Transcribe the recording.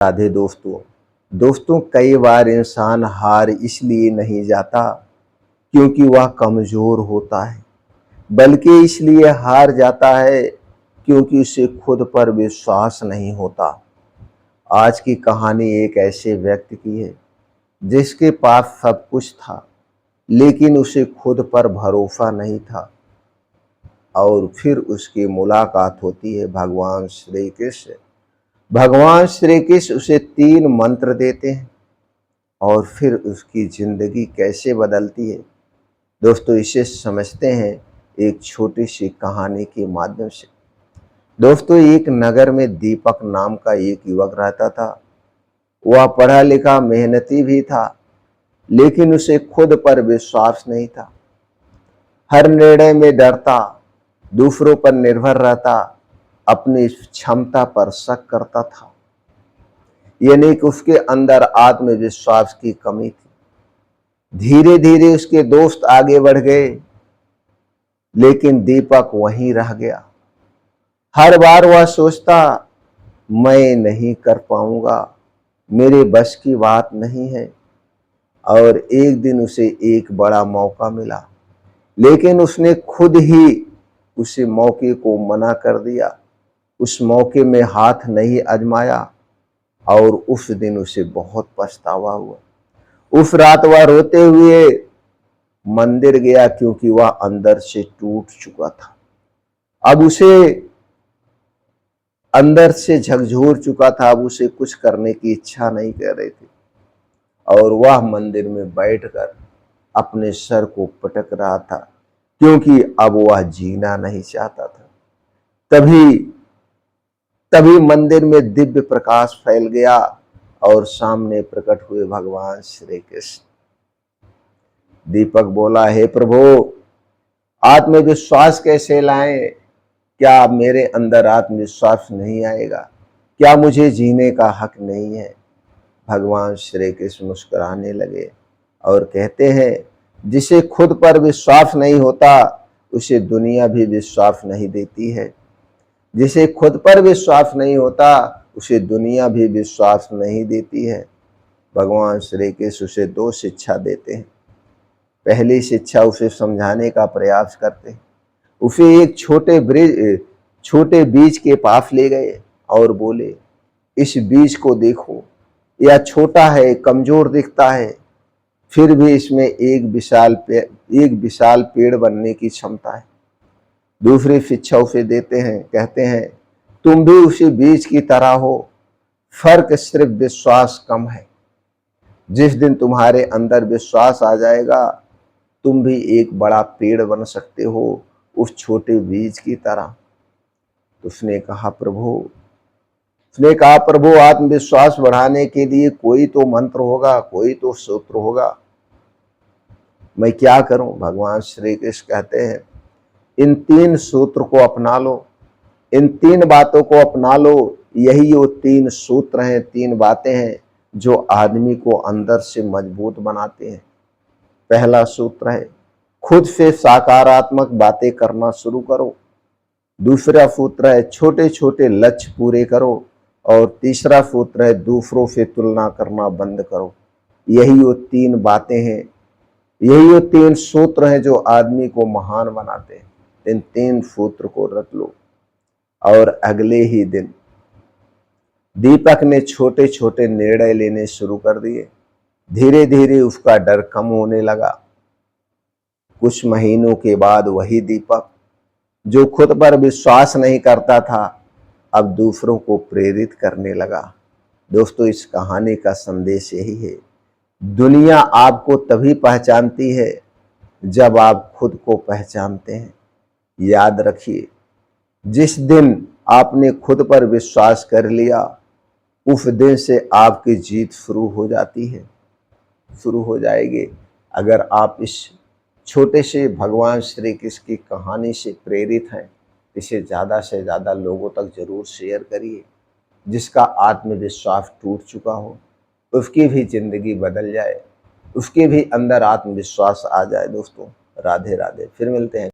राधे दोस्तों। दोस्तों, कई बार इंसान हार इसलिए नहीं जाता क्योंकि वह कमजोर होता है, बल्कि इसलिए हार जाता है क्योंकि उसे खुद पर विश्वास नहीं होता। आज की कहानी एक ऐसे व्यक्ति की है जिसके पास सब कुछ था, लेकिन उसे खुद पर भरोसा नहीं था। और फिर उसकी मुलाकात होती है भगवान श्री कृष्ण। भगवान श्री कृष्ण उसे 3 मंत्र देते हैं और फिर उसकी जिंदगी कैसे बदलती है। दोस्तों, इसे समझते हैं एक छोटी सी कहानी के माध्यम से। दोस्तों, एक नगर में दीपक नाम का एक युवक रहता था। वह पढ़ा लिखा मेहनती भी था, लेकिन उसे खुद पर विश्वास नहीं था। हर निर्णय में डरता, दूसरों पर निर्भर रहता, अपनी क्षमता पर शक करता था। यानी कि उसके अंदर आत्मविश्वास की कमी थी। धीरे धीरे उसके दोस्त आगे बढ़ गए, लेकिन दीपक वहीं रह गया। हर बार वह सोचता, मैं नहीं कर पाऊंगा, मेरे बस की बात नहीं है। और एक दिन उसे एक बड़ा मौका मिला, लेकिन उसने खुद ही उस मौके को मना कर दिया। उस मौके में हाथ नहीं आजमाया और उस दिन उसे बहुत पछतावा हुआ। उस रात वह रोते हुए मंदिर गया, क्योंकि वह अंदर से टूट चुका था। अब उसे अंदर से झकझोर चुका था। अब उसे कुछ करने की इच्छा नहीं कर रही थी और वह मंदिर में बैठकर अपने सर को पटक रहा था, क्योंकि अब वह जीना नहीं चाहता था। तभी तभी मंदिर में दिव्य प्रकाश फैल गया और सामने प्रकट हुए भगवान श्री कृष्ण। दीपक बोला, हे प्रभु, आत्मविश्वास कैसे लाएं? क्या मेरे अंदर आत्मविश्वास नहीं आएगा? क्या मुझे जीने का हक नहीं है? भगवान श्री कृष्ण मुस्कुराने लगे और कहते हैं, जिसे खुद पर विश्वास नहीं होता उसे दुनिया भी विश्वास नहीं देती है। जिसे खुद पर विश्वास नहीं होता उसे दुनिया भी विश्वास नहीं देती है। भगवान श्री कृष्ण उसे 2 शिक्षा देते हैं। पहली शिक्षा उसे समझाने का प्रयास करते हैं। उसे एक छोटे बीज के पास ले गए और बोले, इस बीज को देखो, यह छोटा है, कमजोर दिखता है, फिर भी इसमें एक विशाल पेड़ बनने की क्षमता है। दूसरी शिक्षा उसे देते हैं, कहते हैं, तुम भी उसी बीज की तरह हो, फर्क सिर्फ विश्वास कम है। जिस दिन तुम्हारे अंदर विश्वास आ जाएगा, तुम भी एक बड़ा पेड़ बन सकते हो, उस छोटे बीज की तरह। तो उसने कहा, प्रभु, आत्मविश्वास बढ़ाने के लिए कोई तो मंत्र होगा, कोई तो सूत्र होगा, मैं क्या करूं? भगवान श्री कृष्ण कहते हैं, इन 3 सूत्र को अपना लो, इन 3 बातों को अपना लो। यही वो 3 सूत्र हैं, 3 बातें हैं जो आदमी को अंदर से मजबूत बनाते हैं। पहला सूत्र है, खुद से सकारात्मक बातें करना शुरू करो। दूसरा सूत्र है, छोटे छोटे लक्ष्य पूरे करो। और तीसरा सूत्र है, दूसरों से तुलना करना बंद करो। यही वो 3 बातें हैं, यही वो 3 सूत्र हैं जो आदमी को महान बनाते हैं। इन 3 सूत्र को रट लो। और अगले ही दिन दीपक ने छोटे छोटे निर्णय लेने शुरू कर दिए। धीरे धीरे उसका डर कम होने लगा। कुछ महीनों के बाद वही दीपक जो खुद पर विश्वास नहीं करता था, अब दूसरों को प्रेरित करने लगा। दोस्तों, इस कहानी का संदेश यही है, दुनिया आपको तभी पहचानती है जब आप खुद को पहचानते हैं। याद रखिए, जिस दिन आपने खुद पर विश्वास कर लिया, उस दिन से आपकी जीत शुरू हो जाती है, शुरू हो जाएगी। अगर आप इस छोटे से भगवान श्री कृष्ण की कहानी से प्रेरित हैं, इसे ज़्यादा से ज़्यादा लोगों तक जरूर शेयर करिए। जिसका आत्मविश्वास टूट चुका हो, उसकी भी जिंदगी बदल जाए, उसके भी अंदर आत्मविश्वास आ जाए। दोस्तों, राधे राधे। फिर मिलते हैं।